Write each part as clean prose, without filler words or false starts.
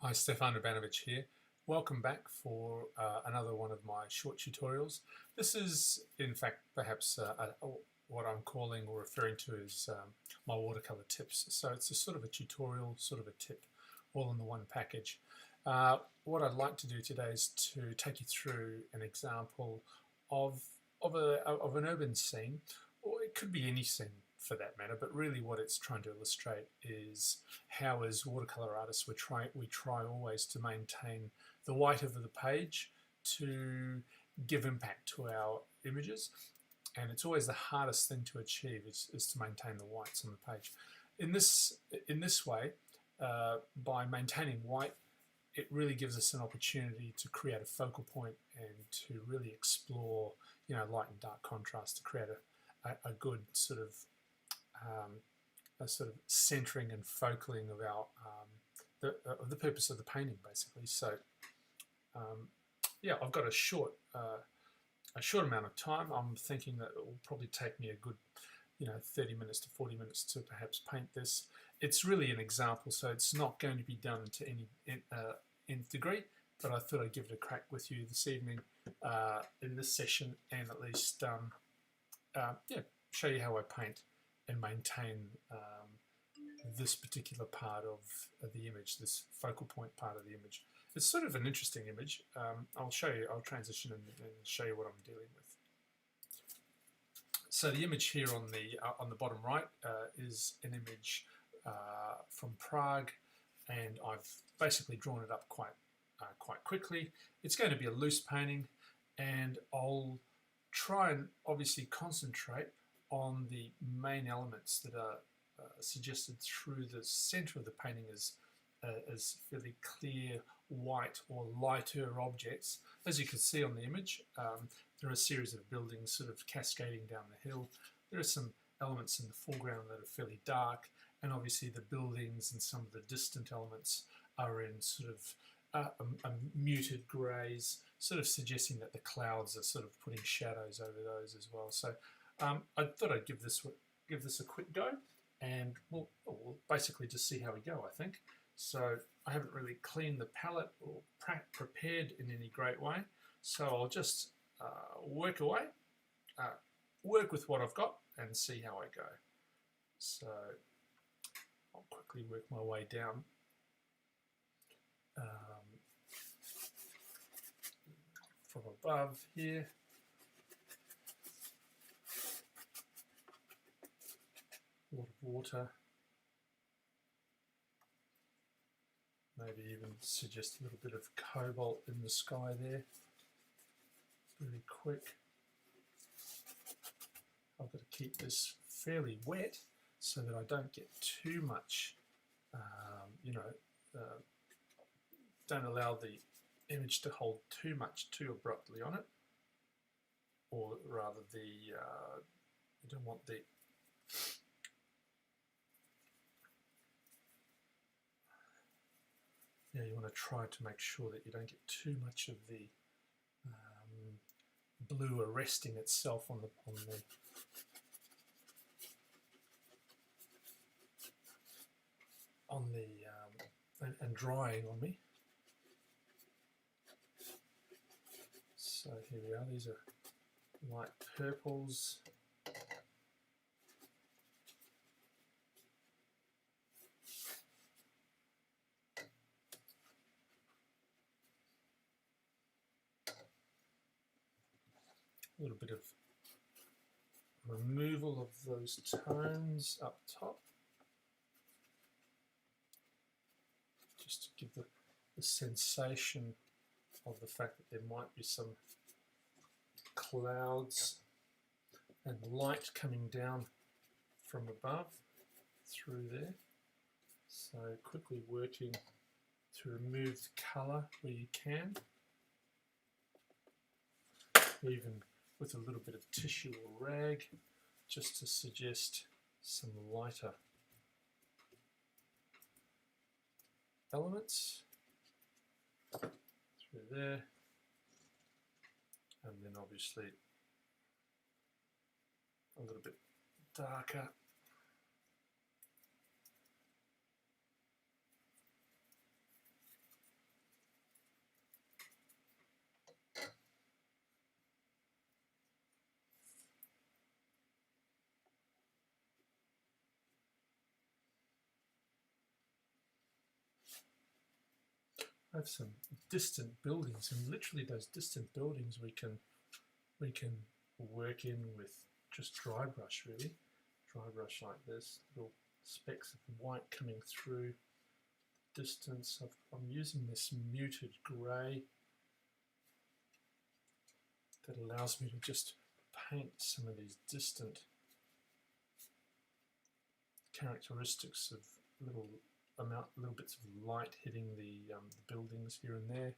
Hi, Szczepan Urbanowicz here. Welcome back for another one of my short tutorials. This is, in fact, perhaps what I'm calling or referring to as my watercolor tips. So it's a sort of a tutorial, sort of a tip, all in the one package. What I'd like to do today is to take you through an example of an urban scene, or it could be any scene for that matter, but really what it's trying to illustrate is how, as watercolor artists, we try always to maintain the white of the page to give impact to our images, and it's always the hardest thing to achieve is to maintain the whites on the page. In this way, by maintaining white, it really gives us an opportunity to create a focal point and to really explore, light and dark contrast to create a good sort of centering and focaling of our the purpose of the painting, basically. So yeah, I've got a short amount of time. I'm thinking that it will probably take me a good 30 minutes to 40 minutes to perhaps paint this. It's really an example, so it's not going to be done to any nth degree, but I thought I'd give it a crack with you this evening in this session, and at least show you how I paint and maintain this particular part of the image, this focal point part of the image. It's sort of an interesting image. I'll transition and show you what I'm dealing with. So the image here on the bottom right is an image from Prague, and I've basically drawn it up quite quickly. It's going to be a loose painting, and I'll try and obviously concentrate on the main elements that are suggested through the center of the painting as fairly clear white or lighter objects. As you can see on the image, there are a series of buildings sort of cascading down the hill. There are some elements in the foreground that are fairly dark, and obviously the buildings and some of the distant elements are in sort of a muted greys, sort of suggesting that the clouds are sort of putting shadows over those as well. So I thought I'd give this a quick go, and we'll basically just see how we go, I think. So I haven't really cleaned the palette or prepared in any great way, so I'll just work away, work with what I've got, and see how I go. So I'll quickly work my way down. From above here. A lot of water. Maybe even suggest a little bit of cobalt in the sky there. Really quick. I've got to keep this fairly wet so that I don't get too much, don't allow the image to hold too much too abruptly on it, or rather you don't want the you want to try to make sure that you don't get too much of the blue arresting itself on the and drying on me. So here we are. These are light purples. A little bit of removal of those tones up top, just to give the sensation of the fact that there might be some clouds and light coming down from above through there. So quickly working to remove the colour where you can, even with a little bit of tissue or rag, just to suggest some lighter elements through there, and then obviously a little bit darker I have some distant buildings, and literally those distant buildings we can work in with just dry brush, really. Dry brush like this, little specks of white coming through distance. I'm using this muted grey that allows me to just paint some of these distant characteristics of little bits of light hitting the buildings here and there.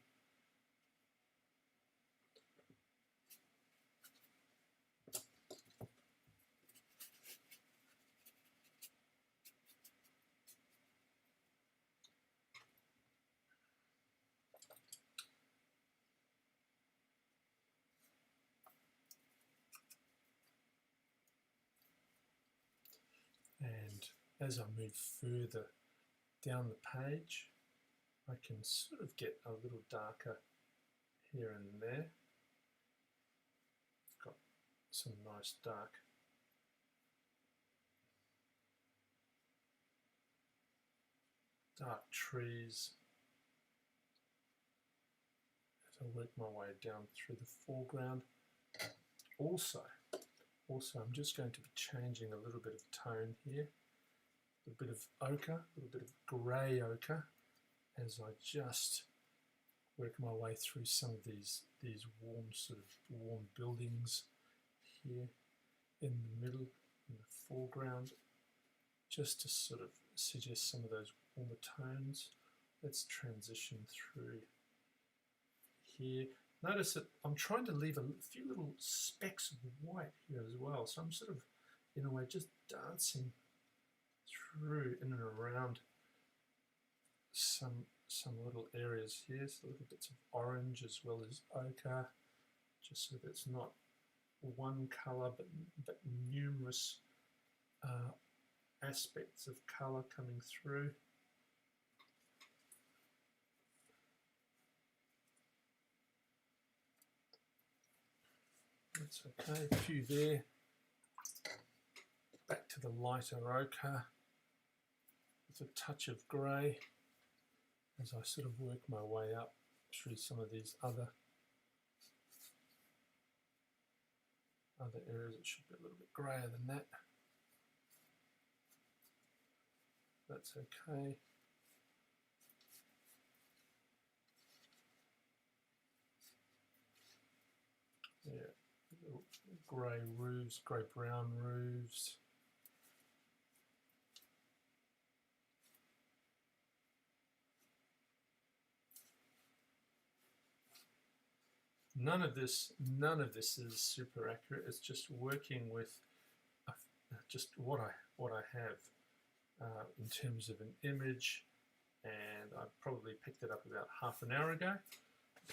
And as I move further down the page, I can sort of get a little darker here and there. Got some nice dark trees as I work my way down through the foreground. Also, I'm just going to be changing a little bit of tone here, a little bit of ochre, a little bit of grey ochre, as I just work my way through some of these warm buildings here in the middle, in the foreground, just to sort of suggest some of those warmer tones. Let's transition through here. Notice that I'm trying to leave a few little specks of white here as well. So I'm sort of, in a way, just dancing through in and around some little areas here. So little bits of orange as well as ochre, just so that it's not one colour but numerous aspects of colour coming through. That's okay, a few there. Back to the lighter ochre with a touch of grey as I sort of work my way up through some of these other areas. It should be a little bit greyer than that. That's okay. Yeah. Grey roofs, grey brown roofs. None of this is super accurate. It's just working with just what I have in terms of an image, and I probably picked it up about half an hour ago,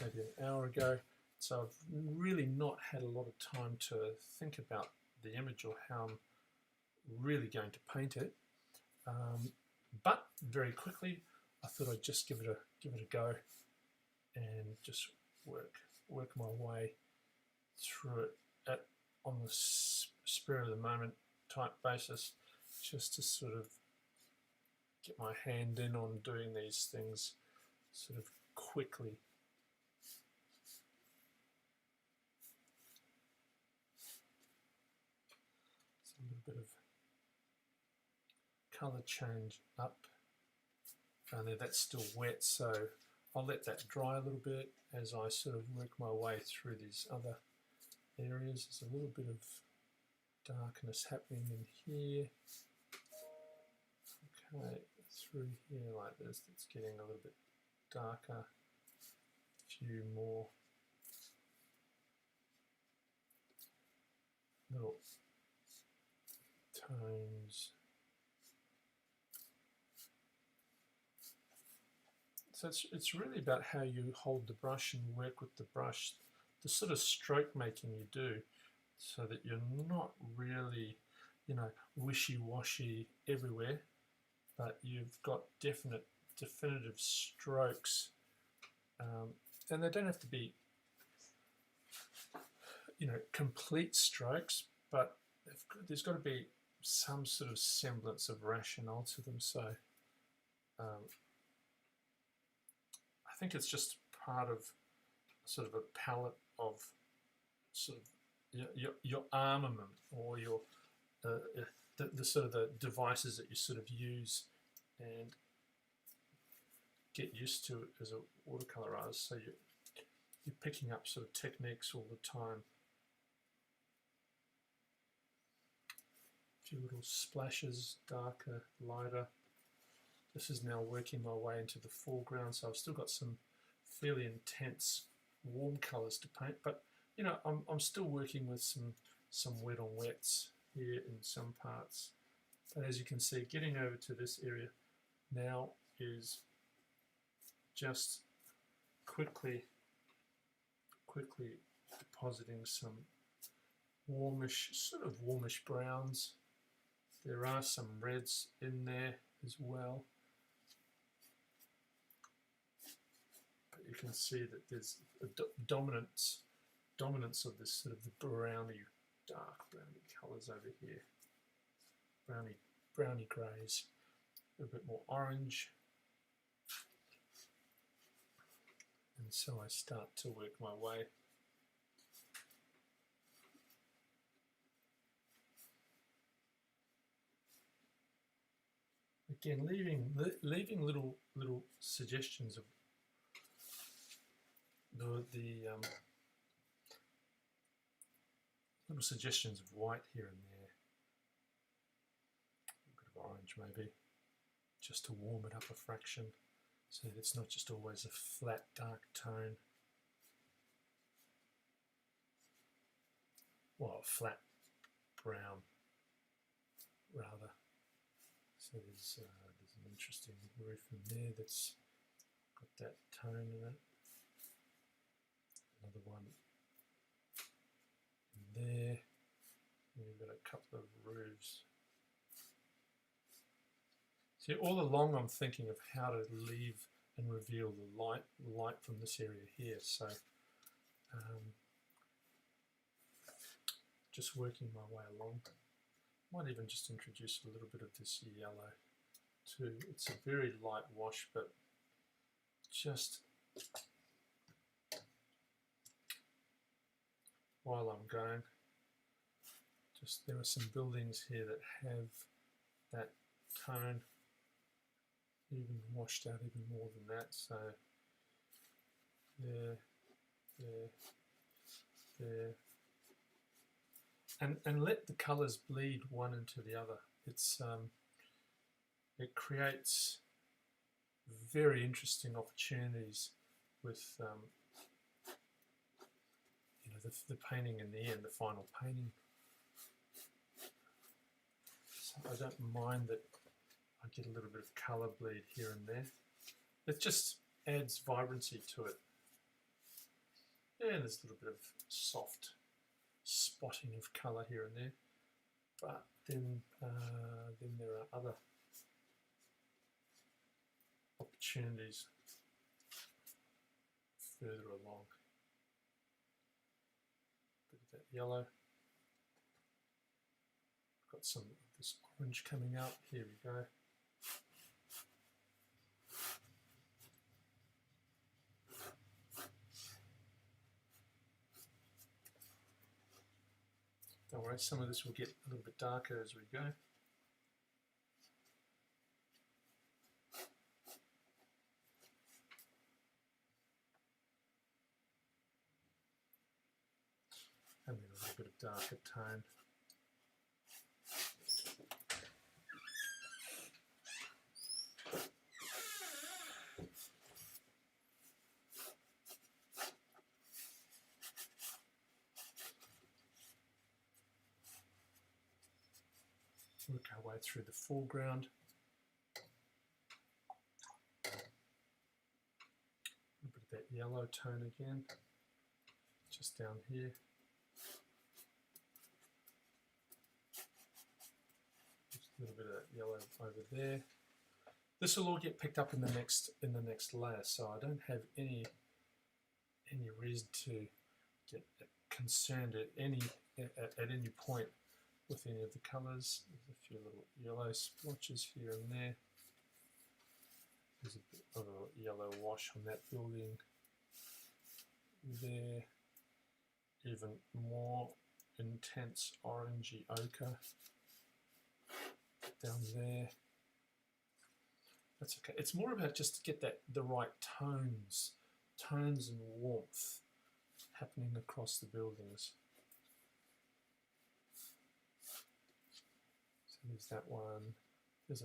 maybe an hour ago. So I've really not had a lot of time to think about the image or how I'm really going to paint it. But very quickly, I thought I'd just give it a go and just work my way through it on the spur of the moment type basis, just to sort of get my hand in on doing these things sort of quickly. A little bit of colour change up, and that's still wet, so I'll let that dry a little bit as I sort of work my way through these other areas. There's a little bit of darkness happening in here. Okay, through here like this, it's getting a little bit darker. A few more little tones. So it's really about how you hold the brush and work with the brush, the sort of stroke making you do, so that you're not really, wishy-washy everywhere, but you've got definitive strokes, and they don't have to be, complete strokes, but there's got to be some sort of semblance of rationale to them. So I think it's just part of sort of a palette of sort of your armament, or your the sort of the devices that you sort of use and get used to as a watercolor artist. So you're picking up sort of techniques all the time. A few little splashes, darker, lighter. This is now working my way into the foreground, so I've still got some fairly intense warm colours to paint, but you know, I'm still working with some wet on wets here in some parts. But as you can see, getting over to this area now is just quickly depositing some sort of warmish browns. There are some reds in there as well. But you can see that there's a dominance of this sort of the browny, dark browny colours over here. Browny greys, a bit more orange. And so I start to work my way. Again, leaving little suggestions of little suggestions of white here and there, a bit of orange maybe, just to warm it up a fraction, so that it's not just always a flat dark tone. Well, a flat brown rather. So there's an interesting roof in there that's got that tone in it. Another one in there. And we've got a couple of roofs. See, all along I'm thinking of how to leave and reveal the light from this area here. So just working my way along. Might even just introduce a little bit of this yellow too. It's a very light wash, but just while I'm going, just there are some buildings here that have that tone, even washed out even more than that. So there. And let the colours bleed one into the other. It creates very interesting opportunities with you know, the painting in the end, the final painting. So I don't mind that I get a little bit of colour bleed here and there. It just adds vibrancy to it. Yeah, and there's a little bit of soft spotting of colour here and there, but then there are other opportunities further along. Bit of that yellow. Got some of this orange coming out. Here we go. Don't worry, some of this will get a little bit darker as we go. And then a little bit of darker tone. Work our way through the foreground. A little bit of that yellow tone again, just down here. Just a little bit of that yellow over there. This will all get picked up in the next layer, so I don't have any reason to get concerned at any point with any of the colours. There's a few little yellow splotches here and there. There's a bit of a yellow wash on that building there. Even more intense orangey ochre down there. That's okay. It's more about just to get the right tones and warmth happening across the buildings. So there's that one. There's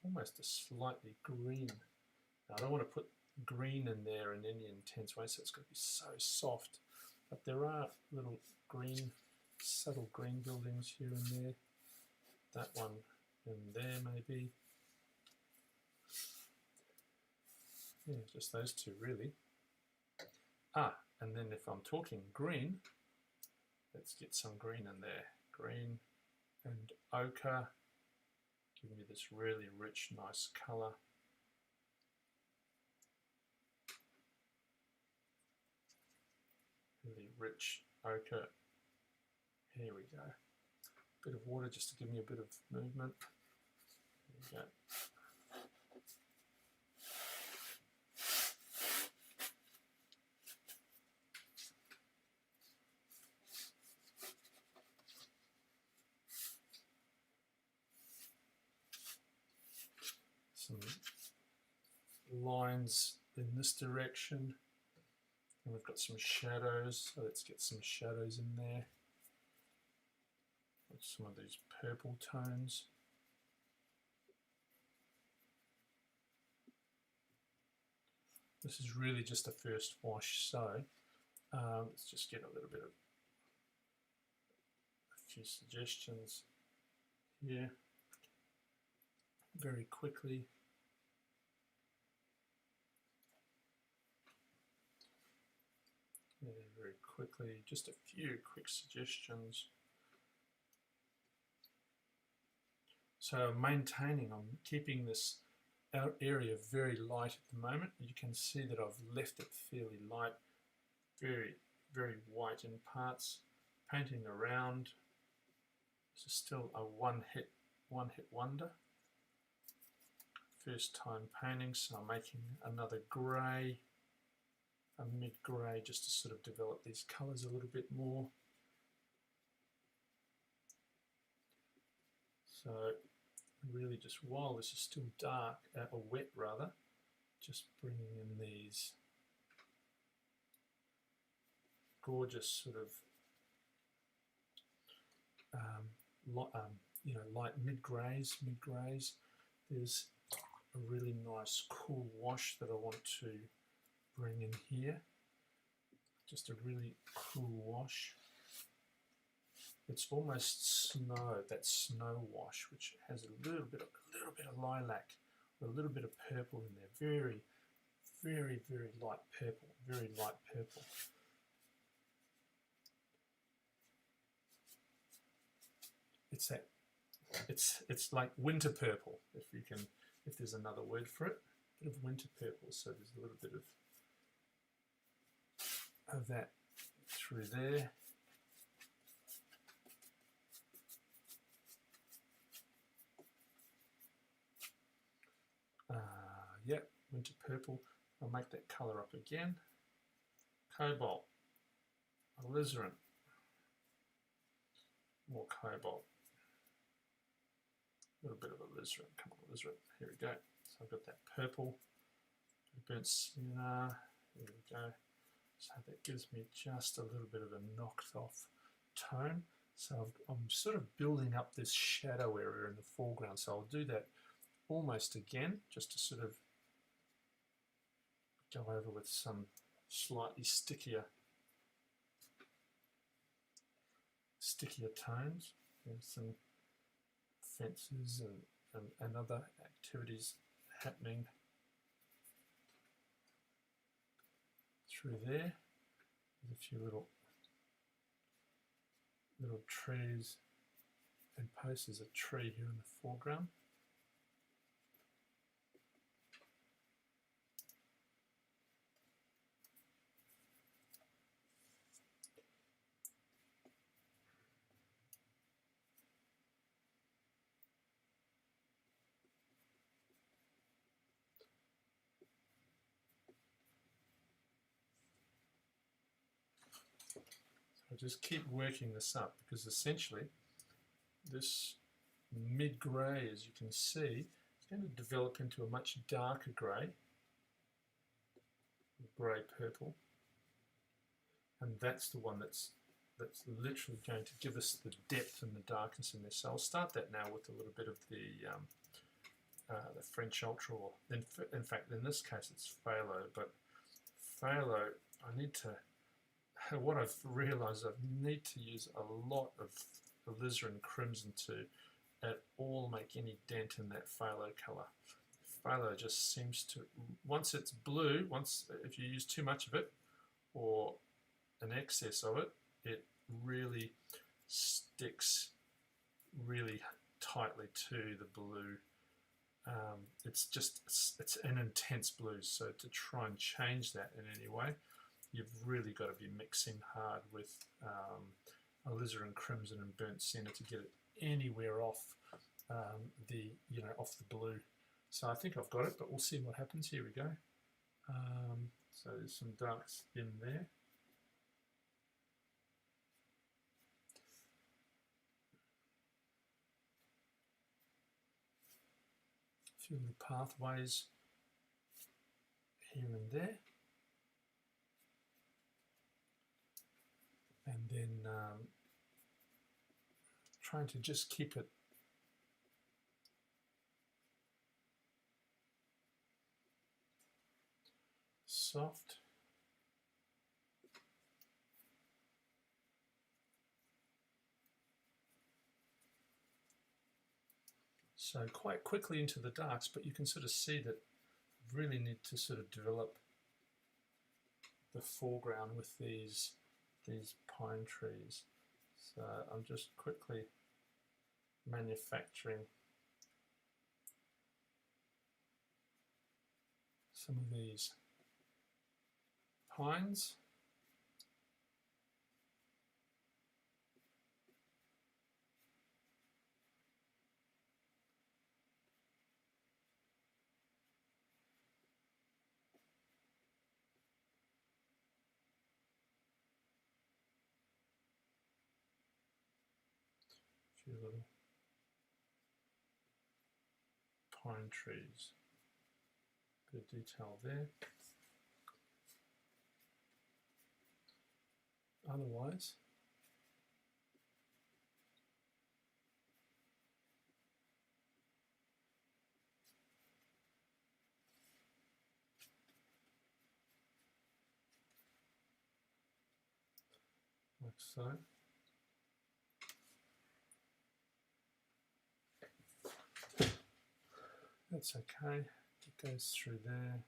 almost a slightly green. Now I don't want to put green in there in any intense way, so it's going to be so soft. But there are little green, subtle green buildings here and there. That one in there maybe. Yeah, just those two really. And then if I'm talking green, let's get some green in there. Green and ochre, give me this really rich, nice colour. Really rich ochre. Here we go. Bit of water just to give me a bit of movement. There we go. Some lines in this direction, and we've got some shadows, so let's get some shadows in there with some of these purple tones. This is really just a first wash, so let's just get a little bit of a few suggestions here very quickly. Yeah, very quickly, just a few quick suggestions. So I'm keeping this area very light at the moment. You can see that I've left it fairly light, very, very white in parts. Painting around. This is still a one-hit wonder. First time painting, so I'm making another grey, a mid-grey, just to sort of develop these colours a little bit more. So really just while this is still dark, or wet rather, just bringing in these gorgeous sort of light mid-greys. There's a really nice cool wash that I want to bring in here. Just a really cool wash. It's almost snow, that snow wash, which has a little bit of lilac, or a little bit of purple in there. Very, very, very light purple. Very light purple. It's like winter purple, if there's another word for it. A bit of winter purple, so there's a little bit of that through there. Yep, winter purple. I'll make that colour up again. Cobalt, alizarin, more cobalt. A little bit of alizarin, come on alizarin, here we go. So I've got that purple, burnt sienna, here we go. So that gives me just a little bit of a knocked off tone. So I'm sort of building up this shadow area in the foreground. So I'll do that almost again, just to sort of go over with some slightly stickier tones. There's some fences and other activities happening through there. There's a few little trees and posts. There's a tree here in the foreground. I just keep working this up, because essentially this mid-grey, as you can see, is going to develop into a much darker grey, grey-purple, and that's the one that's literally going to give us the depth and the darkness in this. So I'll start that now with a little bit of the French Ultra, or in fact in this case it's phthalo, but phthalo I need to, what I've realised, I need to use a lot of alizarin crimson to at all make any dent in that phthalo colour. Phthalo just seems to, once it's blue, if you use too much of it or an excess of it, it really sticks really tightly to the blue. It's an intense blue, so to try and change that in any way, you've really got to be mixing hard with alizarin crimson and burnt sienna to get it anywhere off off the blue. So I think I've got it, but we'll see what happens. Here we go. So there's some darks in there. A few little pathways here and there. And then trying to just keep it soft. So quite quickly into the darks, but you can sort of see that I really need to sort of develop the foreground with these pine trees. So I'm just quickly manufacturing some of these pines. A few little pine trees. Bit of detail there. Otherwise, like so. That's okay, it goes through there.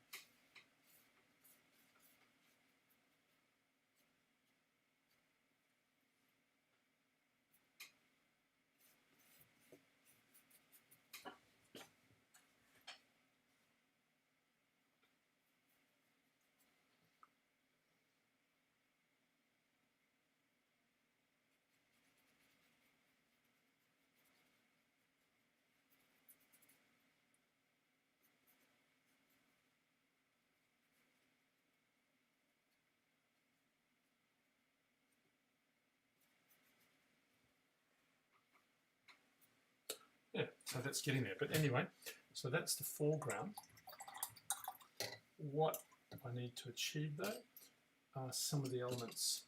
Yeah, so that's getting there. But anyway, so that's the foreground. What I need to achieve though are some of the elements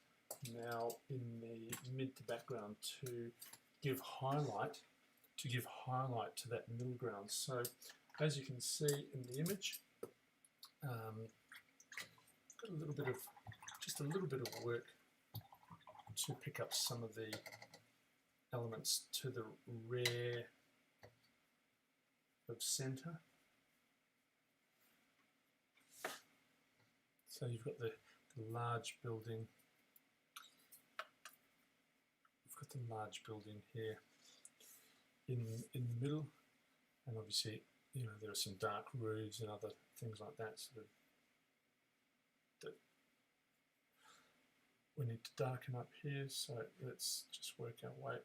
now in the mid to background to give highlight to that middle ground. So as you can see in the image, got a little bit of work to pick up some of the elements to the rear of centre. So you've got the large building. We've got the large building here in the middle, and obviously, you know, there are some dark roofs and other things like that. Sort of that we need to darken up here. So let's just work our way.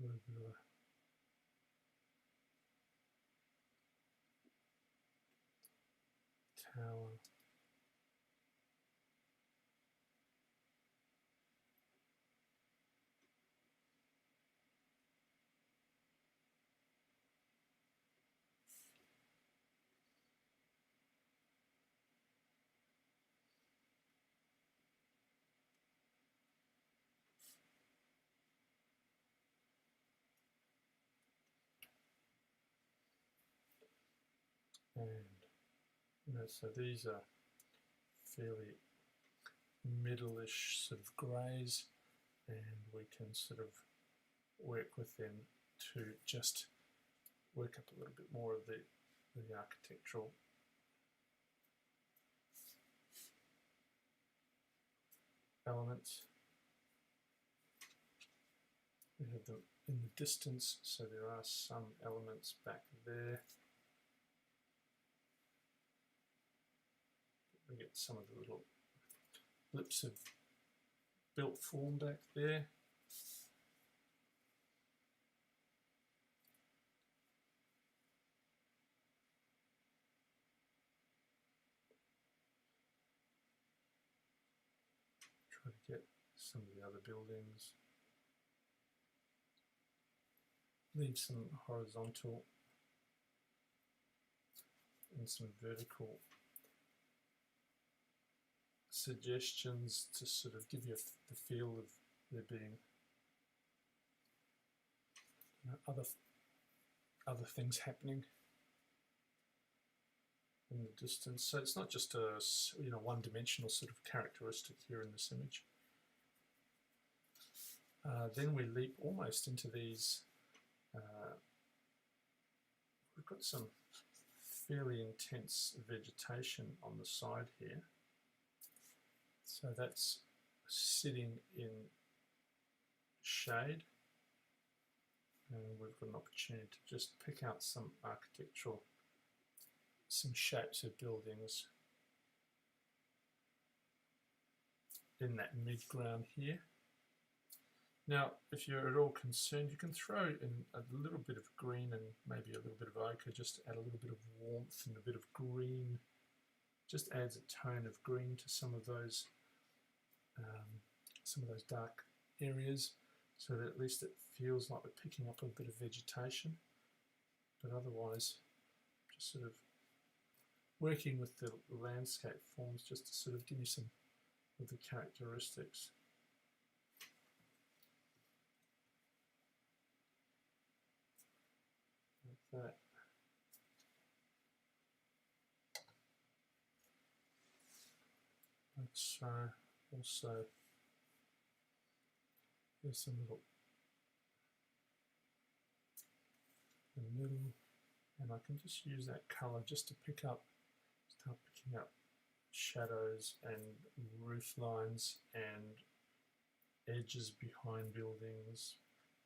little bit of a tower. And so these are fairly middle-ish sort of greys, and we can sort of work with them to just work up a little bit more of the architectural elements. We have them in the distance, so there are some elements back there. We get some of the little blips of built form back there. Try to get some of the other buildings. Leave some horizontal and some vertical suggestions to sort of give you the feel of there being other things happening in the distance. So it's not just a one-dimensional sort of characteristic here in this image. Then we leap almost into these. We've got some fairly intense vegetation on the side here. So that's sitting in shade, and we've got an opportunity to just pick out some architectural, some shapes of buildings in that mid-ground here. Now, if you're at all concerned, you can throw in a little bit of green and maybe a little bit of ochre just to add a little bit of warmth, and a bit of green just adds a tone of green to some of those dark areas, so that at least it feels like we're picking up a bit of vegetation. But otherwise, just sort of working with the landscape forms just to sort of give you some of the characteristics. Like that. And so also there's some little in the middle, and I can just use that colour just to start picking up shadows and roof lines and edges behind buildings,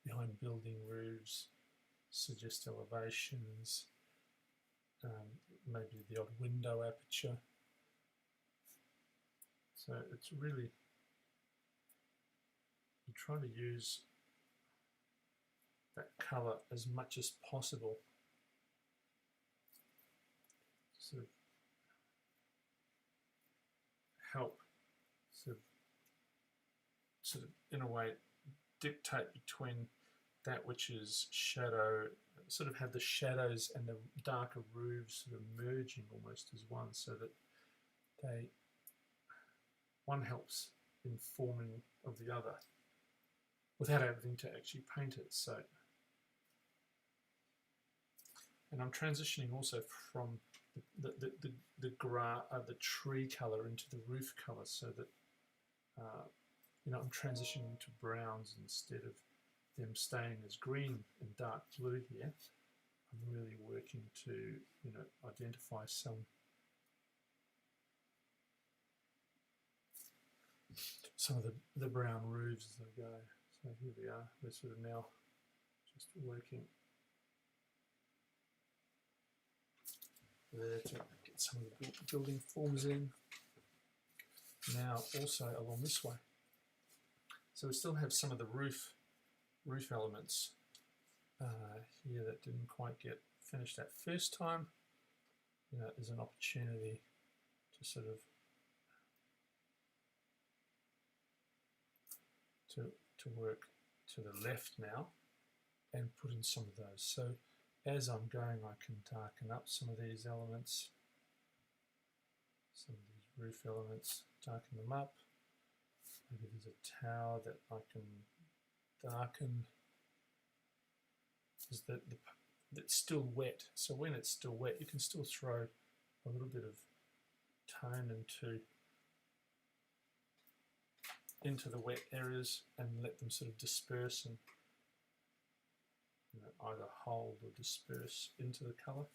behind building roofs, suggest elevations, maybe the odd window aperture. So it's really, you try to use that colour as much as possible to sort of help sort of in a way dictate between that which is shadow, sort of have the shadows and the darker roofs sort of merging almost as one, so that one helps in forming of the other without having to actually paint it. So, and I'm transitioning also from the tree colour into the roof colour, so that I'm transitioning to browns instead of them staying as green and dark blue here. I'm really working to identify some of the brown roofs as I go. So here we are, we're sort of now just working there to get some of the building forms in. Now also along this way. So we still have some of the roof elements here that didn't quite get finished that first time, there's an opportunity to sort of to work to the left now and put in some of those. So as I'm going, I can darken up some of these elements, some of these roof elements, darken them up. Maybe there's a tower that I can darken. Is that it's still wet, so when it's still wet you can still throw a little bit of tone into the wet areas and let them sort of disperse and either hold or disperse into the colour.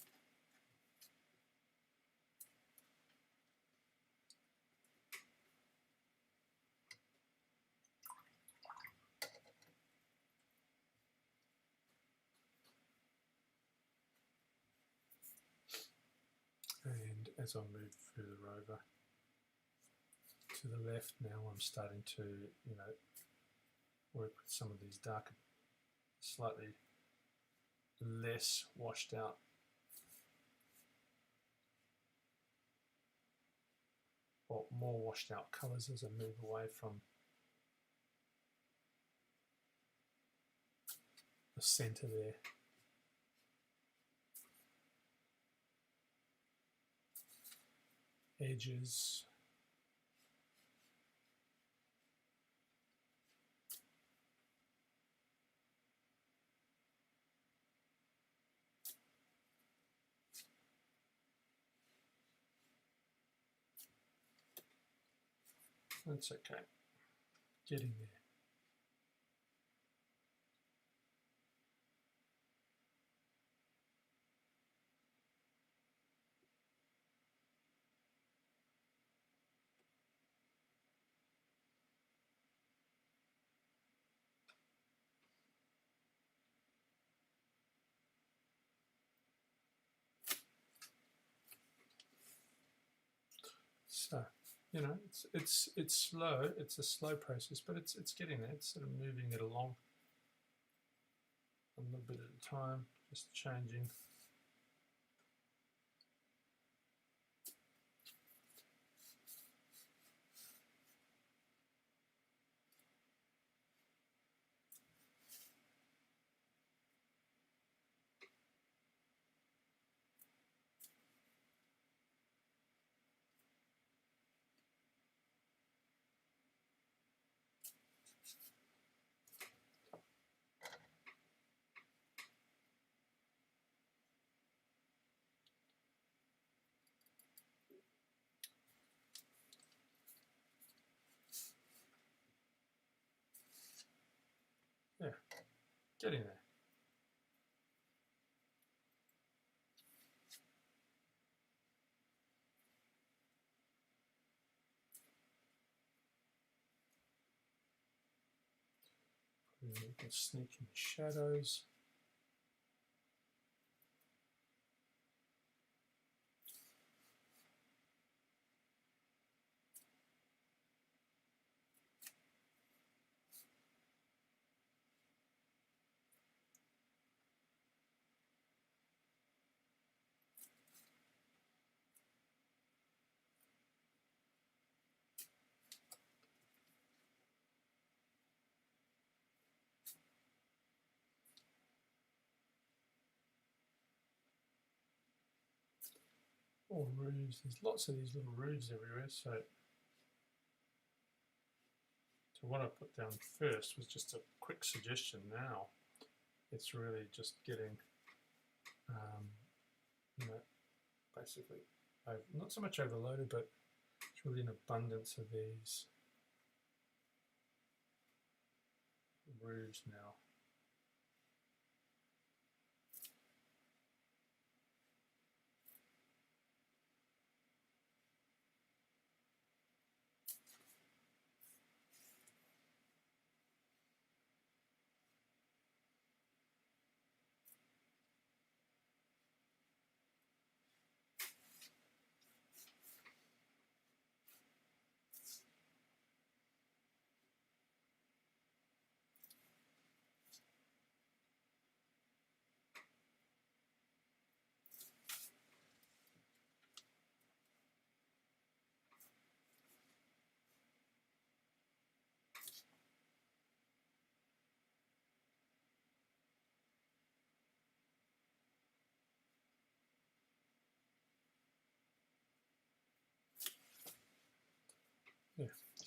And as I move further over to the left now, I'm starting to, work with some of these darker, slightly less washed out or more washed out colours as I move away from the centre there. Edges. That's okay. Getting there. So, it's slow. It's a slow process, but it's getting there. It's sort of moving it along a little bit at a time, just changing. Yeah, getting there. You can sneak in the shadows. All roofs, there's lots of these little roofs everywhere, so what I put down first was just a quick suggestion. Now it's really just getting, basically not so much overloaded, but it's really an abundance of these roofs now.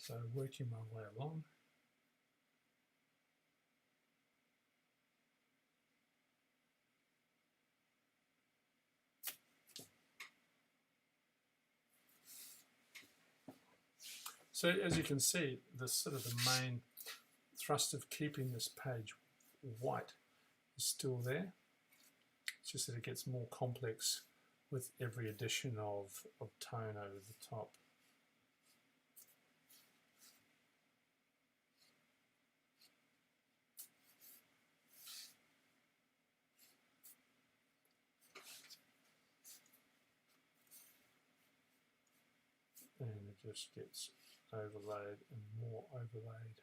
So working my way along. So as you can see, the sort of the main thrust of keeping this page white is still there. It's just that it gets more complex with every addition of tone over the top. And it just gets overlaid and more overlaid.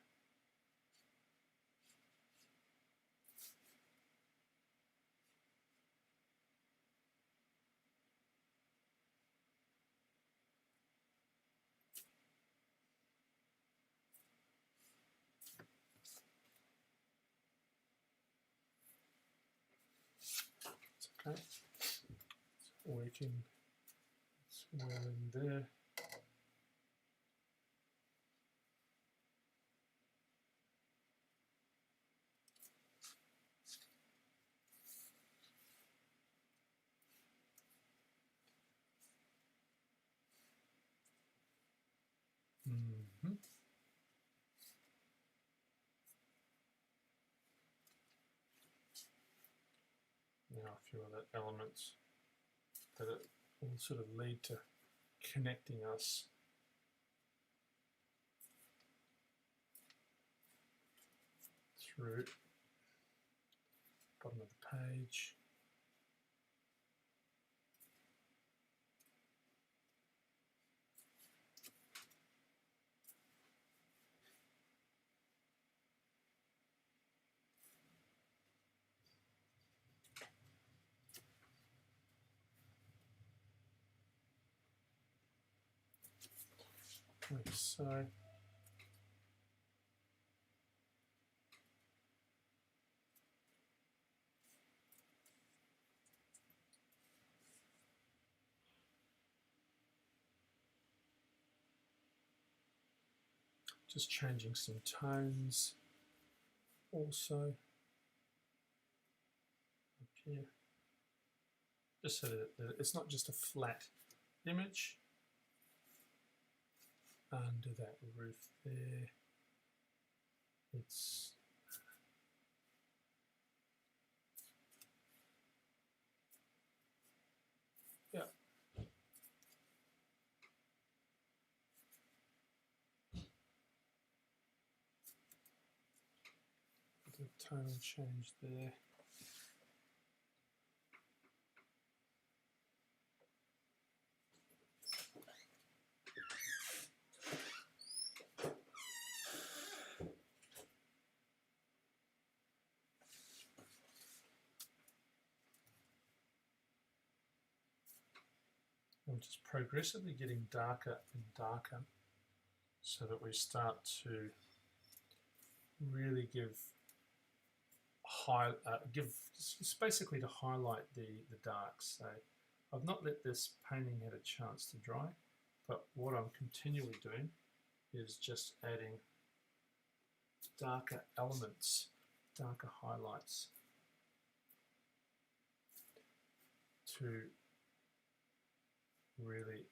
It's okay. It's working. It's well in there. Mm-hmm. Now a few other elements that it will sort of lead to connecting us through bottom of the page. Like so. Just changing some tones also up here, just so that it's not just a flat image. Under that roof there, it's yeah. The tonal change there. I'm just progressively getting darker and darker so that we start to really give it's basically to highlight the darks. So I've not let this painting have a chance to dry, but what I'm continually doing is just adding darker elements, darker highlights to really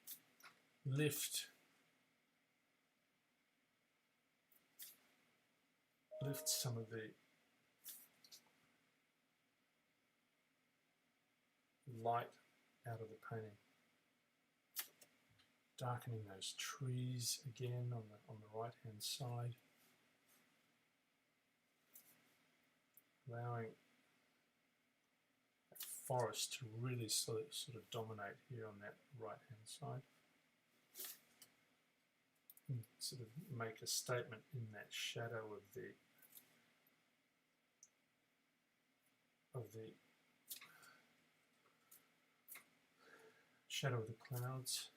lift some of the light out of the painting. Darkening those trees again on the right hand side, allowing that forest to really sort of dominate here on that right hand side, and sort of make a statement in that shadow of the shadow of the clouds.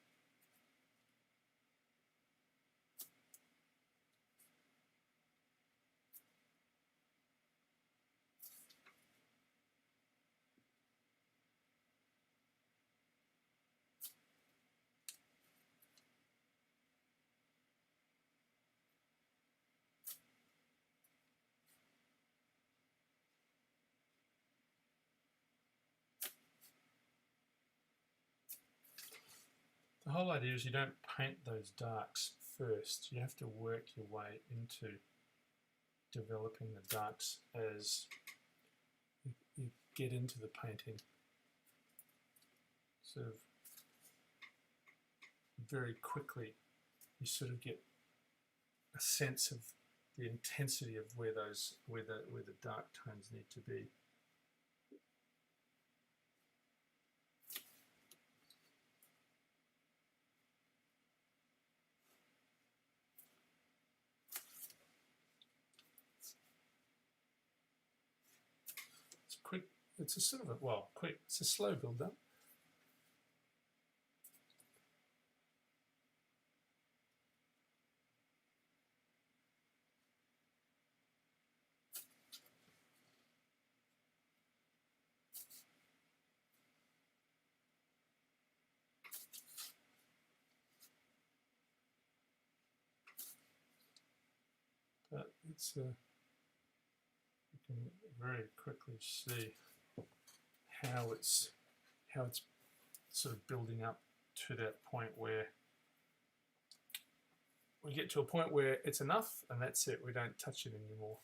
whole idea is you don't paint those darks first. You have to work your way into developing the darks as you get into the painting. Sort of very quickly, you sort of get a sense of the intensity of where the dark tones need to be. It's quick. It's a sort of quick. It's a slow build up. But it's you can very quickly see how it's sort of building up to that point where we get to a point where it's enough and that's it. We don't touch it anymore.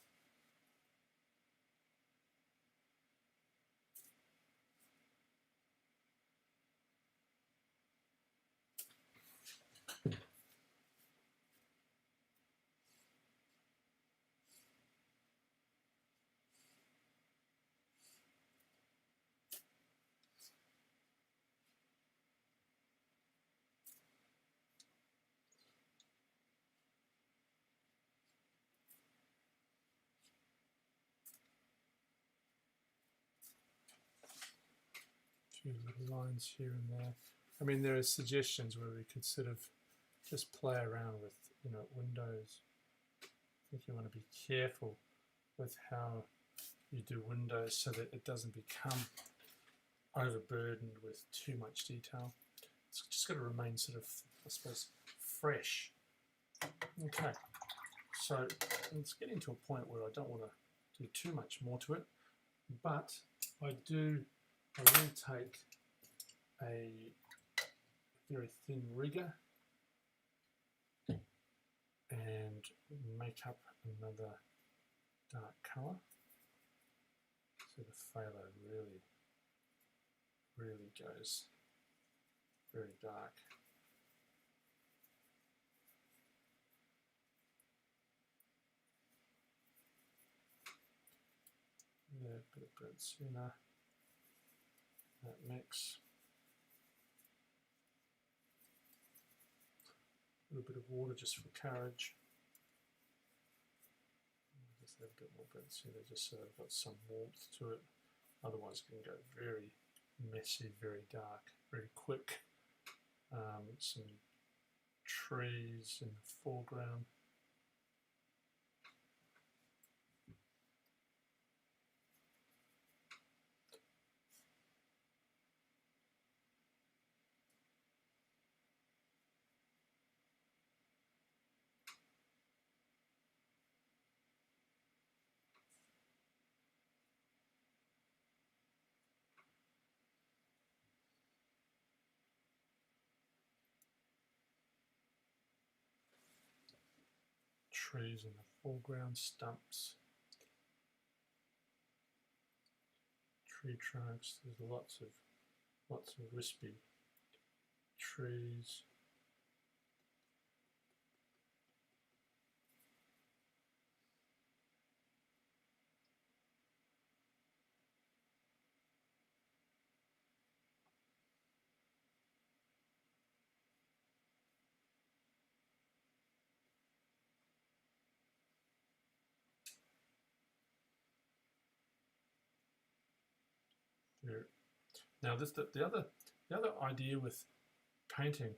Few little lines here and there. I mean, there are suggestions where we could sort of just play around with, windows. I think you want to be careful with how you do windows so that it doesn't become overburdened with too much detail. It's just got to remain sort of, I suppose, fresh. Okay, so it's getting to a point where I don't want to do too much more to it, but I will take a very thin rigger and make up another dark colour. So the phthalo really goes very dark. Yeah, a bit of burnt sienna. That mix. A little bit of water just for courage. Just add a bit more burnt sienna just so I've got some warmth to it. Otherwise it can go very messy, very dark, very quick. Some trees in the foreground. Trees in the foreground, stumps, tree trunks. There's lots of wispy trees. There. Now, the other idea with painting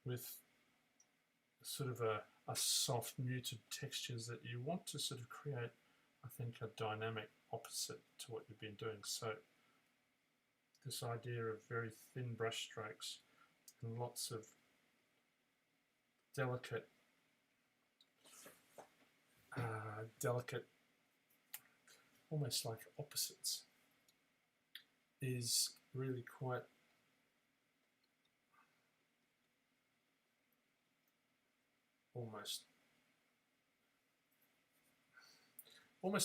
with sort of a soft, muted textures that you want to sort of create, I think, a dynamic opposite to what you've been doing. So this idea of very thin brush strokes and lots of delicate, almost like opposites, is really quite almost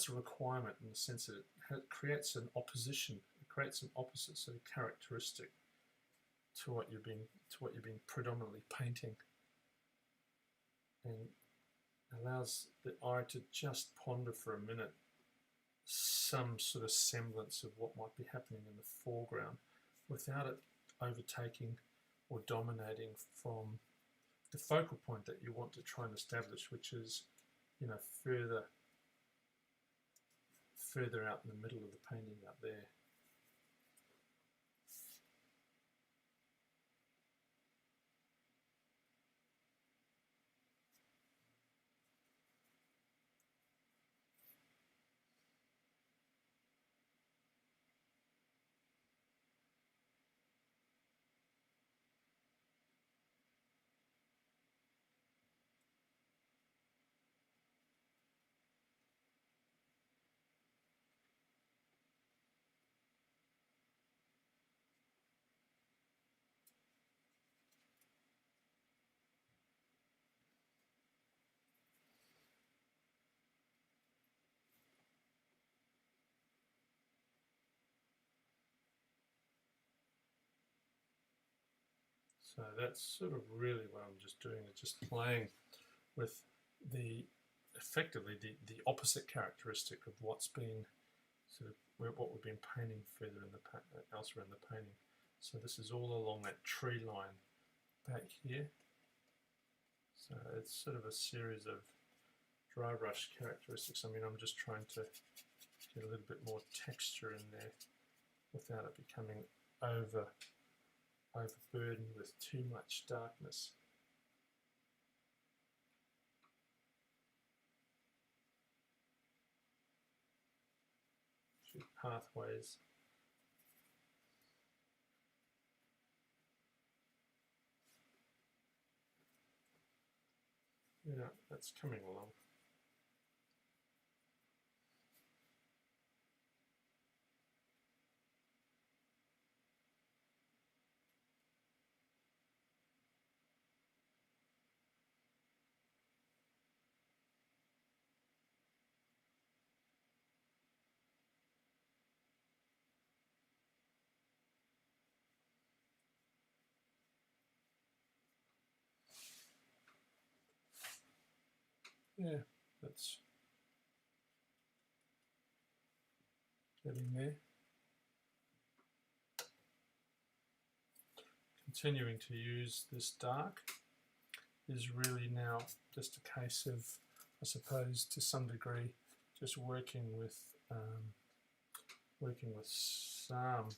a requirement in the sense that it creates an opposition, it creates an opposite sort of characteristic to what you're being predominantly painting, and allows the eye to just ponder for a minute some sort of semblance of what might be happening in the foreground without it overtaking or dominating from the focal point that you want to try and establish, which is, you know, further out in the middle of the painting out there. So that's sort of really what I'm just doing, is just playing with effectively the opposite characteristic of what's being sort of what we've been painting further in the elsewhere in the painting. So this is all along that tree line back here. So it's sort of a series of dry brush characteristics. I mean, I'm just trying to get a little bit more texture in there without it becoming overburdened with too much darkness. Pathways. Yeah, that's coming along. Yeah, that's getting there. Continuing to use this dark is really now just a case of, I suppose, to some degree, just working with some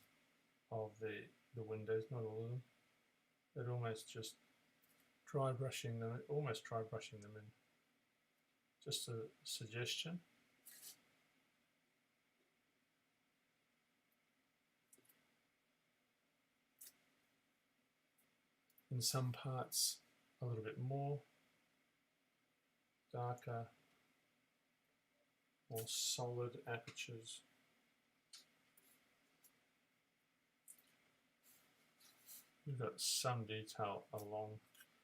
of the windows, not all of them, but almost just dry brushing them in. Just a suggestion. In some parts, a little bit more darker, more solid apertures. We've got some detail along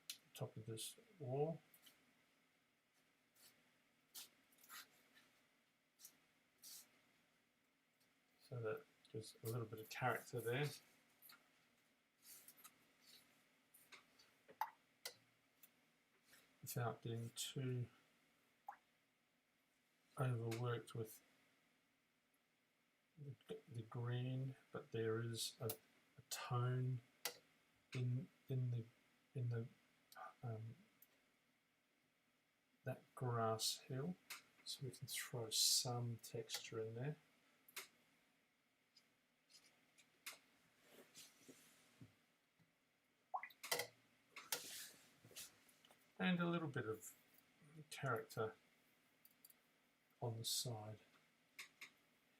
the top of this wall. So that gives a little bit of character there. Without getting too overworked with the green, but there is a tone in the that grass hill, so we can throw some texture in there. And a little bit of character on the side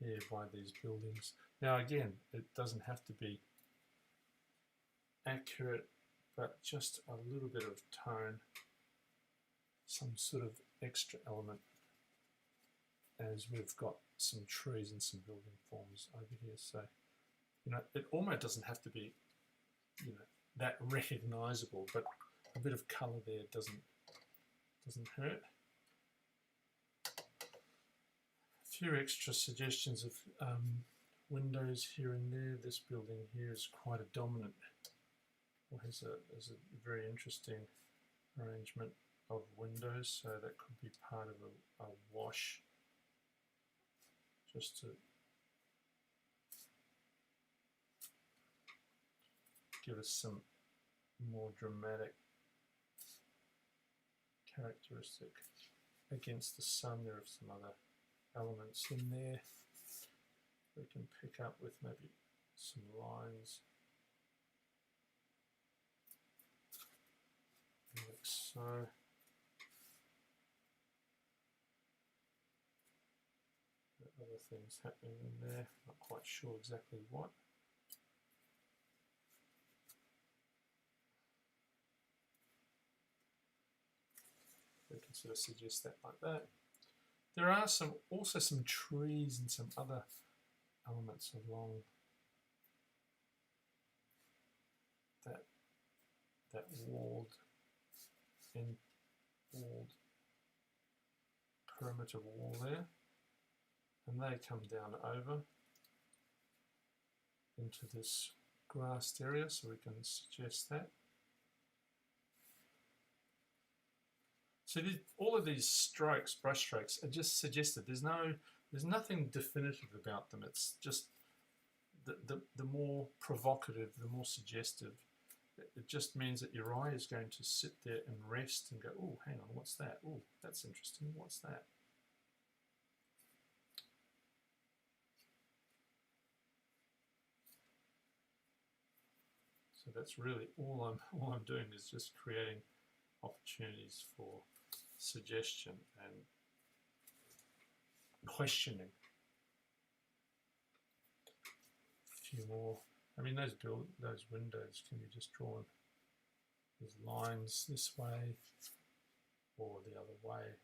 here by these buildings. Now again, it doesn't have to be accurate, but just a little bit of tone, some sort of extra element, as we've got some trees and some building forms over here. So, you know, it almost doesn't have to be, you know, that recognizable, but a bit of color there doesn't doesn't hurt. A few extra suggestions of windows here and there. This building here is quite a dominant, or has a very interesting arrangement of windows, so that could be part of a wash, just to give us some more dramatic characteristic against the sun. There are some other elements in there we can pick up with maybe some lines like so. Other things happening in there, not quite sure exactly what. We can sort of suggest that like that. There are also some trees and some other elements along that walled perimeter wall there, and they come down over into this grassed area, so we can suggest that. So all of these strokes, brush strokes, are just suggested. There's nothing definitive about them. It's just the more provocative, the more suggestive. It just means that your eye is going to sit there and rest and go, oh, hang on, what's that? Oh, that's interesting. What's that? So that's really all I'm doing is just creating opportunities for suggestion and questioning. A few more. I mean, those windows can be just drawn as lines this way or the other way.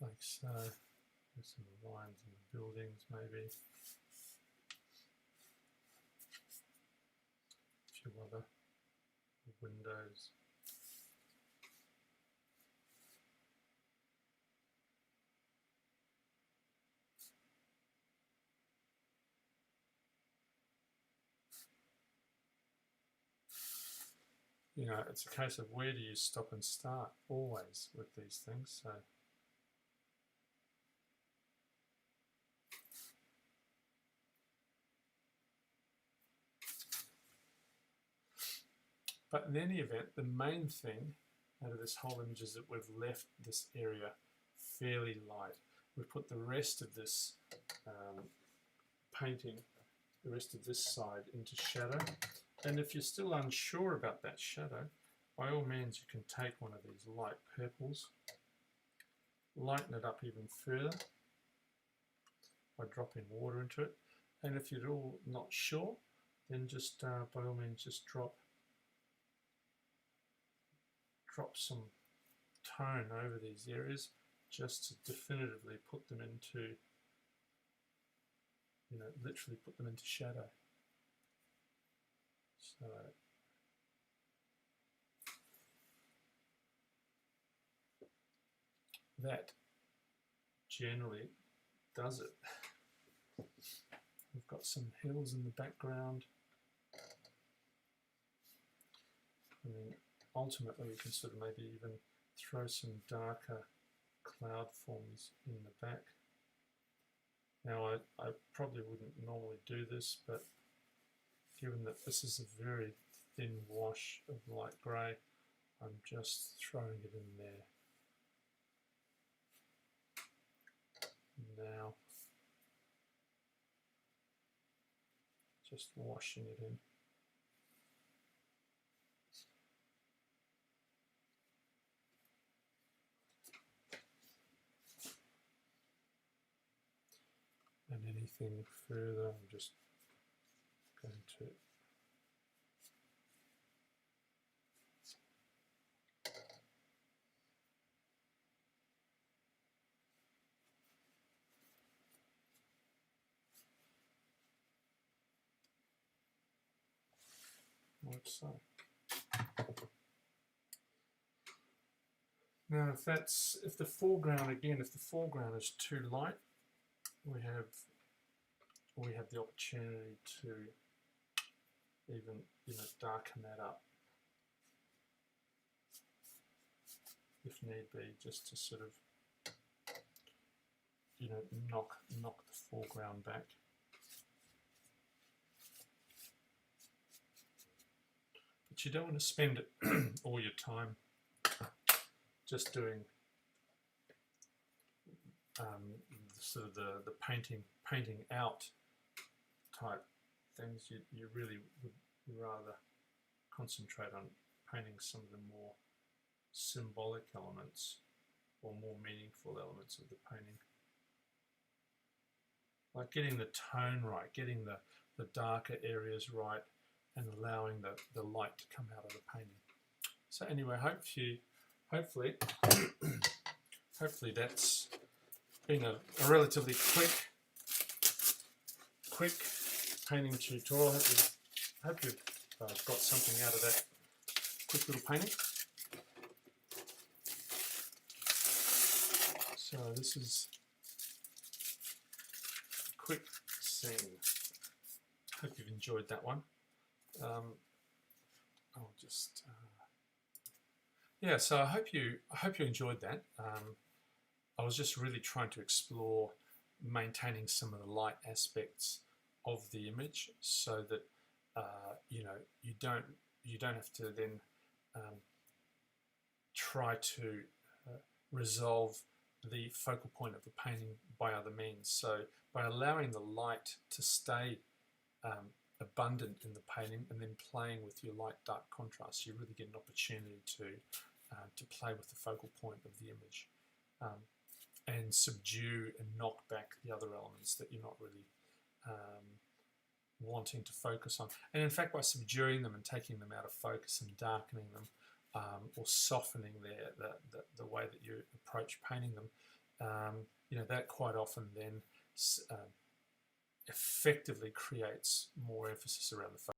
Like so. There's some lines in the buildings, maybe. A few other windows. You know, it's a case of where do you stop and start always with these things. So. But in any event, the main thing out of this whole image is that we've left this area fairly light. We've put the rest of this painting, the rest of this side into shadow. And if you're still unsure about that shadow, by all means you can take one of these light purples, lighten it up even further by dropping water into it. And if you're all not sure, then just by all means just drop some tone over these areas just to definitively put them into, you know, literally put them into shadow. So that generally does it. We've got some hills in the background. I mean, ultimately we can sort of maybe even throw some darker cloud forms in the back. Now I probably wouldn't normally do this, but given that this is a very thin wash of light grey, I'm just throwing it in there now, just washing it in. And anything further, I'm just going to like so. Now, if the foreground is too light, we have the opportunity to even darken that up if need be, just to sort of knock the foreground back. But you don't want to spend all your time just doing sort of the painting out type things. You really would rather concentrate on painting some of the more symbolic elements or more meaningful elements of the painting, like getting the tone right, getting the darker areas right, and allowing the light to come out of the painting. So anyway, hopefully that's been a relatively quick painting tutorial. Hope you've got something out of that quick little painting. So this is a quick scene. Hope you've enjoyed that one. I'll just yeah. So I hope you enjoyed that. I was just really trying to explore maintaining some of the light aspects of the image, so that you don't have to then try to resolve the focal point of the painting by other means. So by allowing the light to stay abundant in the painting and then playing with your light-dark contrast, you really get an opportunity to play with the focal point of the image and subdue and knock back the other elements that you're not really wanting to focus on. And in fact, by subduing them and taking them out of focus and darkening them, or softening the way that you approach painting them, that quite often then effectively creates more emphasis around the focus.